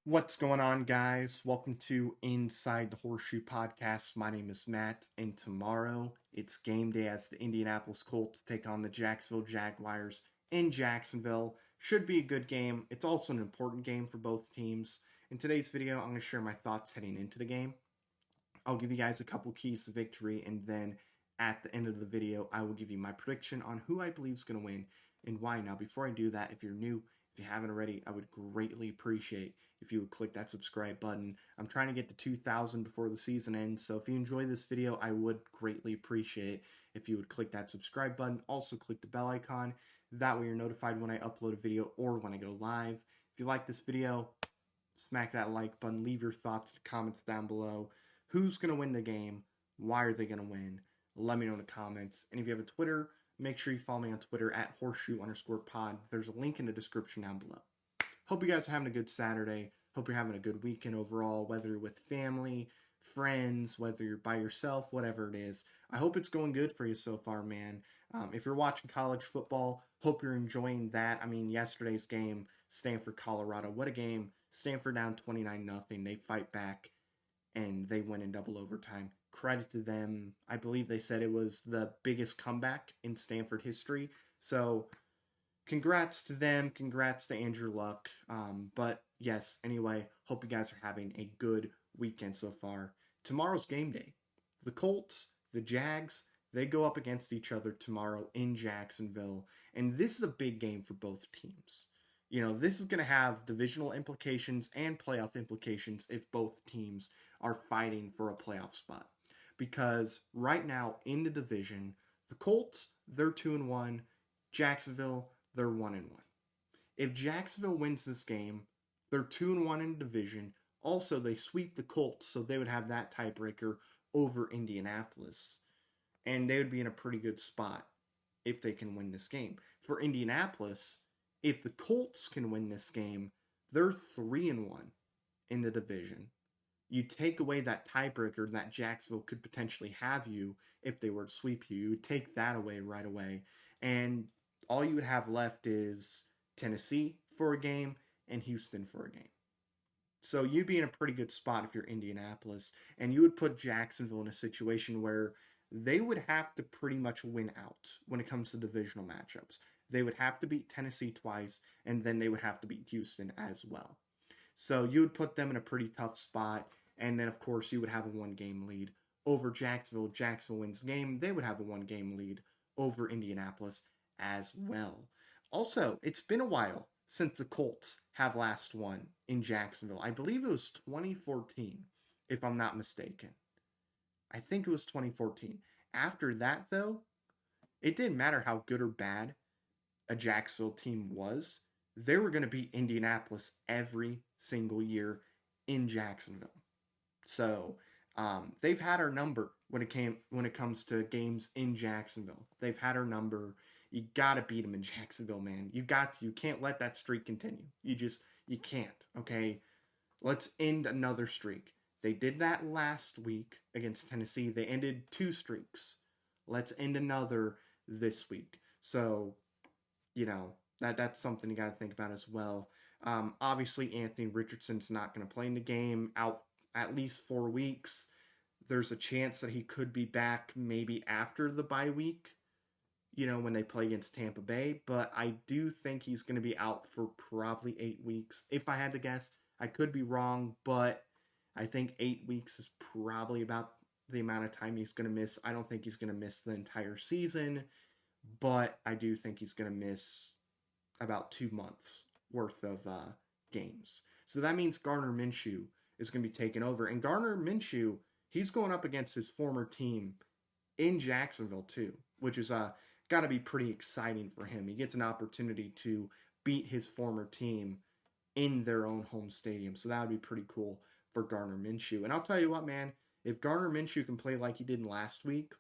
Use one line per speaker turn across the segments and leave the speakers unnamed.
What's going on, guys? Welcome to Inside the Horseshoe Podcast. My name is Matt, and tomorrow it's game day as the Indianapolis Colts take on the Jacksonville Jaguars in Jacksonville. Should be a good game. It's also an important game for both teams. In today's video, I'm going to share my thoughts heading into the game. I'll give you guys a couple keys to victory, and then at the end of the video, I will give you my prediction on who I believe is going to win and why. Now, before I do that, if you're new, if you haven't already, I would greatly appreciate if you would click that subscribe button. I'm trying to get to 2,000 before the season ends, so if you enjoy this video, I would greatly appreciate if you would click that subscribe button. Also, click the bell icon. That way, you're notified when I upload a video or when I go live. If you like this video, smack that like button. Leave your thoughts in the comments down below. Who's going to win the game? Why are they going to win? Let me know in the comments. And if you have a Twitter, make sure you follow me on Twitter at horseshoe_pod. There's a link in the description down below. Hope you guys are having a good Saturday. Hope you're having a good weekend overall, whether you're with family, friends, whether you're by yourself, whatever it is. I hope it's going good for you so far, man. If you're watching college football, hope you're enjoying that. I mean, yesterday's game, Stanford, Colorado, what a game. Stanford down 29-0. They fight back and they win in double overtime. Credit to them. I believe they said it was the biggest comeback in Stanford history. So congrats to them. Congrats to Andrew Luck. But yes, anyway, hope you guys are having a good weekend so far. Tomorrow's game day. The Colts, the Jags, they go up against each other tomorrow in Jacksonville. And this is a big game for both teams. You know, this is going to have divisional implications and playoff implications if both teams are fighting for a playoff spot. Because right now in the division, the Colts, they're 2-1. Jacksonville, they're 1-1. If Jacksonville wins this game, they're 2-1 in the division. Also, they sweep the Colts, so they would have that tiebreaker over Indianapolis. And they would be in a pretty good spot if they can win this game. For Indianapolis, if the Colts can win this game, they're 3-1 in the division. You take away that tiebreaker that Jacksonville could potentially have you if they were to sweep you. You would take that away right away. And all you would have left is Tennessee for a game and Houston for a game. So you'd be in a pretty good spot if you're Indianapolis. And you would put Jacksonville in a situation where they would have to pretty much win out when it comes to divisional matchups. They would have to beat Tennessee twice, and then they would have to beat Houston as well. So you would put them in a pretty tough spot, and then of course you would have a one-game lead over Jacksonville. Jacksonville wins the game, they would have a one-game lead over Indianapolis as well. Also, it's been a while since the Colts have last won in Jacksonville. I believe it was 2014, if I'm not mistaken. I think it was 2014. After that, though, it didn't matter how good or bad a Jacksonville team was. They were going to beat Indianapolis every single year in Jacksonville. So they've had our number when it comes to games in Jacksonville. They've had our number. You gotta beat them in Jacksonville, man. You got to. You can't let that streak continue. You can't. Okay, let's end another streak. They did that last week against Tennessee. They ended two streaks. Let's end another this week. So you know that's something you got to think about as well. Obviously, Anthony Richardson's not going to play in the game out at least 4 weeks. There's a chance that he could be back maybe after the bye week, you know, when they play against Tampa Bay. But I do think he's going to be out for probably 8 weeks. If I had to guess, I could be wrong, but I think 8 weeks is probably about the amount of time he's going to miss. I don't think he's going to miss the entire season, but I do think he's going to miss about 2 months worth of games. So that means Gardner Minshew is going to be taken over. And Gardner Minshew, he's going up against his former team in Jacksonville too, which is got to be pretty exciting for him. He gets an opportunity to beat his former team in their own home stadium. So that would be pretty cool for Gardner Minshew. And I'll tell you what, man, if Gardner Minshew can play like he did last week,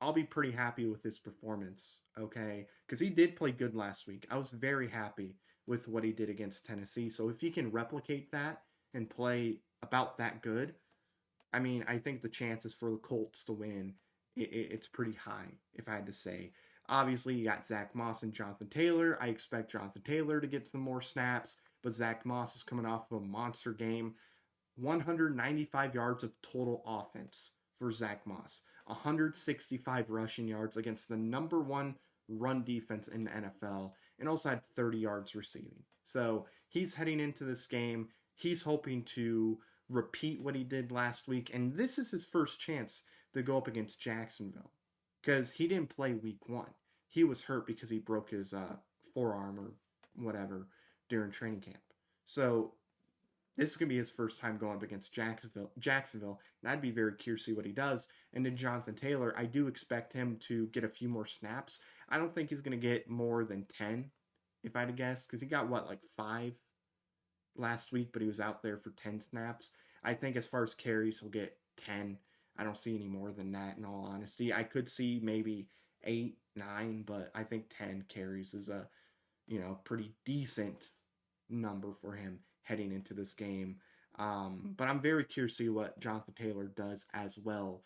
I'll be pretty happy with his performance, okay? Because he did play good last week. I was very happy with what he did against Tennessee. So if he can replicate that and play about that good, I mean, I think the chances for the Colts to win, it's pretty high, if I had to say. Obviously, you got Zach Moss and Jonathan Taylor. I expect Jonathan Taylor to get some more snaps, but Zach Moss is coming off of a monster game. 195 yards of total offense for Zach Moss, 165 rushing yards against the number one run defense in the NFL, and also had 30 yards receiving. So he's heading into this game. He's hoping to repeat what he did last week, and this is his first chance to go up against Jacksonville because he didn't play week one. He was hurt because he broke his forearm or whatever during training camp. So this is going to be his first time going up against Jacksonville, and I'd be very curious to see what he does. And then Jonathan Taylor, I do expect him to get a few more snaps. I don't think he's going to get more than 10, if I had to guess, because he got, like 5 last week, but he was out there for 10 snaps. I think as far as carries, he'll get 10. I don't see any more than that, in all honesty. I could see maybe 8, 9, but I think 10 carries is a, pretty decent number for him heading into this game. But I'm very curious to see what Jonathan Taylor does as well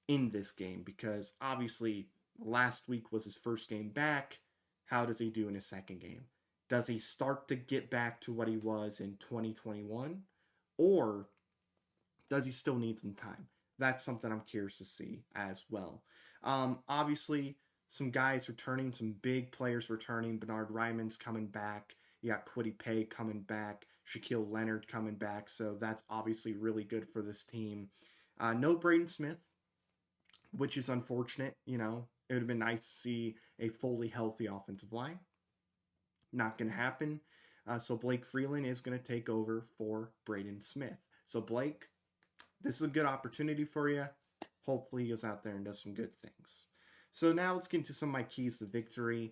in this game because obviously last week was his first game back. How does he do in his second game? Does he start to get back to what he was in 2021? Or does he still need some time? That's something I'm curious to see as well. Obviously, some guys returning, some big players returning. Bernhard Raimann's coming back. You got Kwity Paye coming back. Shaquille Leonard coming back. So that's obviously really good for this team. No Braden Smith, which is unfortunate. It would have been nice to see a fully healthy offensive line. Not going to happen. So Blake Freeland is going to take over for Braden Smith. So Blake, this is a good opportunity for you. Hopefully he goes out there and does some good things. So now let's get into some of my keys to victory.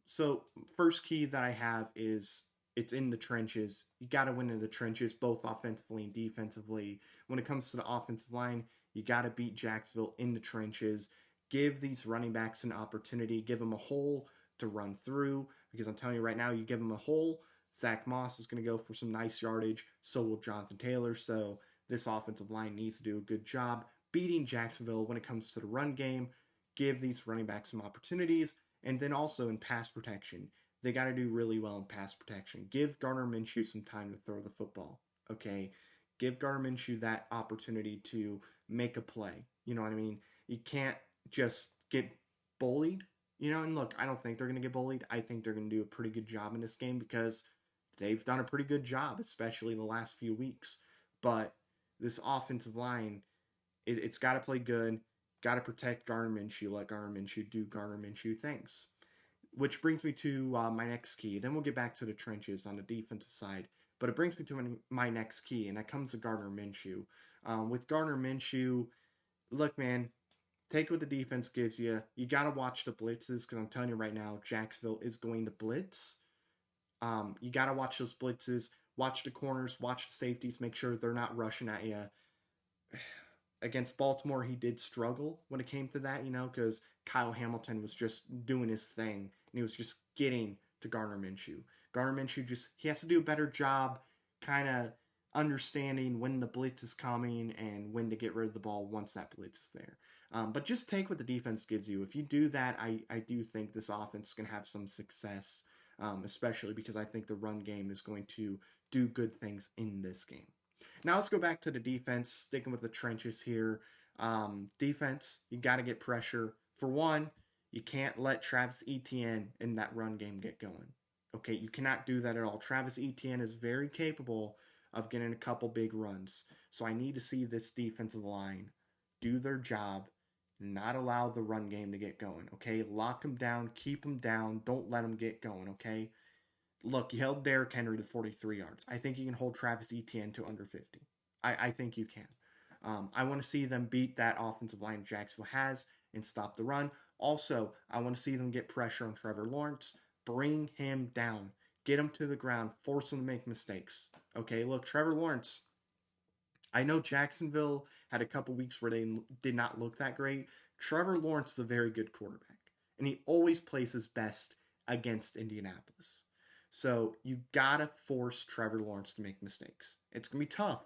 So first key that I have is it's in the trenches. You got to win in the trenches, both offensively and defensively. When it comes to the offensive line, you got to beat Jacksonville in the trenches. Give these running backs an opportunity. Give them a hole to run through. Because I'm telling you right now, you give them a hole, Zach Moss is going to go for some nice yardage. So will Jonathan Taylor. So this offensive line needs to do a good job beating Jacksonville when it comes to the run game. Give these running backs some opportunities. And then also in pass protection, they got to do really well in pass protection. Give Gardner Minshew some time to throw the football, okay? Give Gardner Minshew that opportunity to make a play. You know what I mean? You can't just get bullied, and look, I don't think they're going to get bullied. I think they're going to do a pretty good job in this game because they've done a pretty good job, especially the last few weeks. But this offensive line, it's got to play good. Got to protect Gardner Minshew. Let Gardner Minshew do Gardner Minshew things. Which brings me to my next key. Then we'll get back to the trenches on the defensive side. But it brings me to my next key, and that comes to Gardner Minshew. With Gardner Minshew, look, man, take what the defense gives you. You got to watch the blitzes because I'm telling you right now, Jacksonville is going to blitz. You got to watch those blitzes. Watch the corners. Watch the safeties. Make sure they're not rushing at you. Against Baltimore, he did struggle when it came to that, because Kyle Hamilton was just doing his thing, and he was just getting to Gardner Minshew. Gardner Minshew he has to do a better job kind of understanding when the blitz is coming and when to get rid of the ball once that blitz is there. But just take what the defense gives you. If you do that, I do think this offense is going to have some success, especially because I think the run game is going to do good things in this game. Now let's go back to the defense, sticking with the trenches here. Defense, you got to get pressure. For one, you can't let Travis Etienne in that run game get going. Okay, you cannot do that at all. Travis Etienne is very capable of getting a couple big runs. So I need to see this defensive line do their job, not allow the run game to get going. Okay, lock them down, keep them down, don't let them get going. Okay. Look, you held Derrick Henry to 43 yards. I think you can hold Travis Etienne to under 50. I think you can. I want to see them beat that offensive line Jacksonville has and stop the run. Also, I want to see them get pressure on Trevor Lawrence. Bring him down. Get him to the ground. Force him to make mistakes. Okay, look, Trevor Lawrence, I know Jacksonville had a couple weeks where they did not look that great. Trevor Lawrence is a very good quarterback, and he always plays his best against Indianapolis. So you gotta force Trevor Lawrence to make mistakes. It's gonna be tough,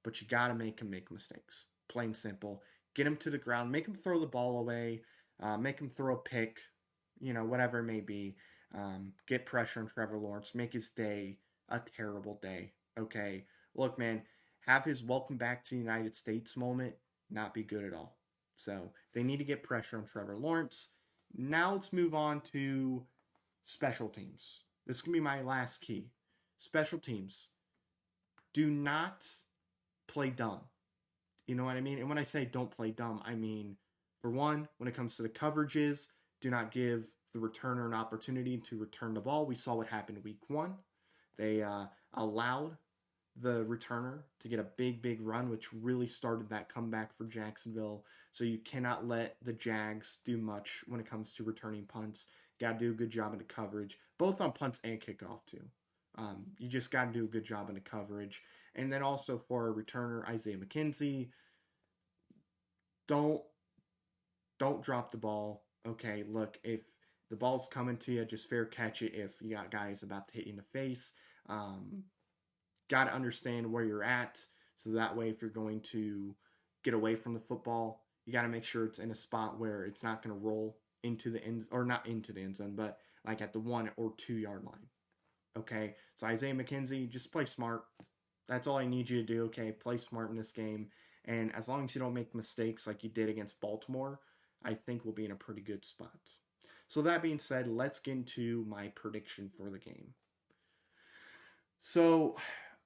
but you gotta make him make mistakes. Plain simple. Get him to the ground. Make him throw the ball away. Make him throw a pick. Whatever it may be. Get pressure on Trevor Lawrence. Make his day a terrible day. Okay. Look, man, have his welcome back to the United States moment not be good at all. So they need to get pressure on Trevor Lawrence. Now let's move on to special teams. This can be my last key. Special teams. Do not play dumb. You know what I mean? And when I say don't play dumb, I mean, for one, when it comes to the coverages, do not give the returner an opportunity to return the ball. We saw what happened week one. They allowed the returner to get a big run, which really started that comeback for Jacksonville. So you cannot let the Jags do much when it comes to returning punts. Got to do a good job in the coverage, both on punts and kickoff too. You just got to do a good job in the coverage. And then also for a returner, Isaiah McKenzie, don't don't drop the ball. Okay, look, if the ball's coming to you, just fair catch it. If you got guys about to hit you in the face, um, got to understand where you're at. So that way, if you're going to get away from the football, you got to make sure it's in a spot where it's not going to roll into the end, or not into the end zone, but like at the 1 or 2 yard line. Okay, so Isaiah McKenzie, just play smart. That's all I need you to do. Okay, play smart in this game, and as long as you don't make mistakes like you did against Baltimore, I think we'll be in a pretty good spot. So that being said, let's get into my prediction for the game. So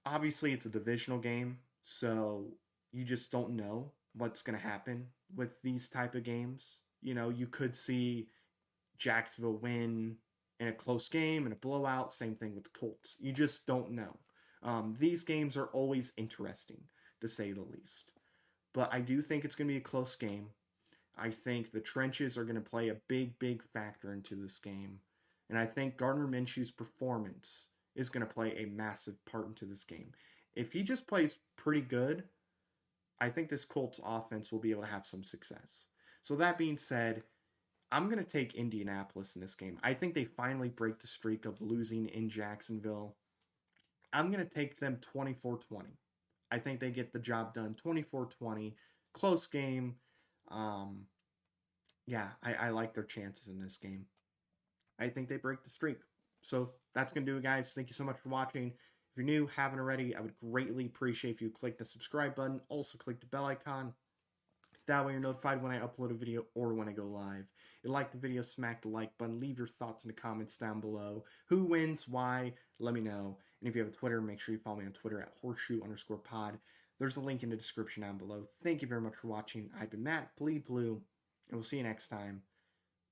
obviously it's a divisional game, so you just don't know what's going to happen with these type of games. You know, you could see Jacksonville win in a close game and a blowout. Same thing with the Colts. You just don't know. These games are always interesting, to say the least. But I do think it's going to be a close game. I think the trenches are going to play a big factor into this game. And I think Gardner Minshew's performance is going to play a massive part into this game. If he just plays pretty good, I think this Colts offense will be able to have some success. So that being said, I'm going to take Indianapolis in this game. I think they finally break the streak of losing in Jacksonville. I'm going to take them 24-20. I think they get the job done 24-20. Close game. Um, yeah, I like their chances in this game. I think they break the streak. So that's going to do it, guys. Thank you so much for watching. If you're new, haven't already, I would greatly appreciate if you click the subscribe button. Also, click the bell icon. That way you're notified when I upload a video or when I go live. If you like the video, smack the like button. Leave your thoughts in the comments down below. Who wins? Why? Let me know. And if you have a Twitter, make sure you follow me on Twitter at horseshoe_pod. There's a link in the description down below. Thank you very much for watching. I've been Matt, Bleed Blue, and we'll see you next time.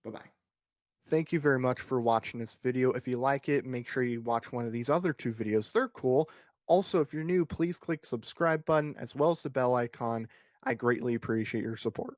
Bye-bye. Thank you very much for watching this video. If you like it, make sure you watch one of these other two videos. They're cool. Also, if you're new, please click the subscribe button as well as the bell icon. I greatly appreciate your support.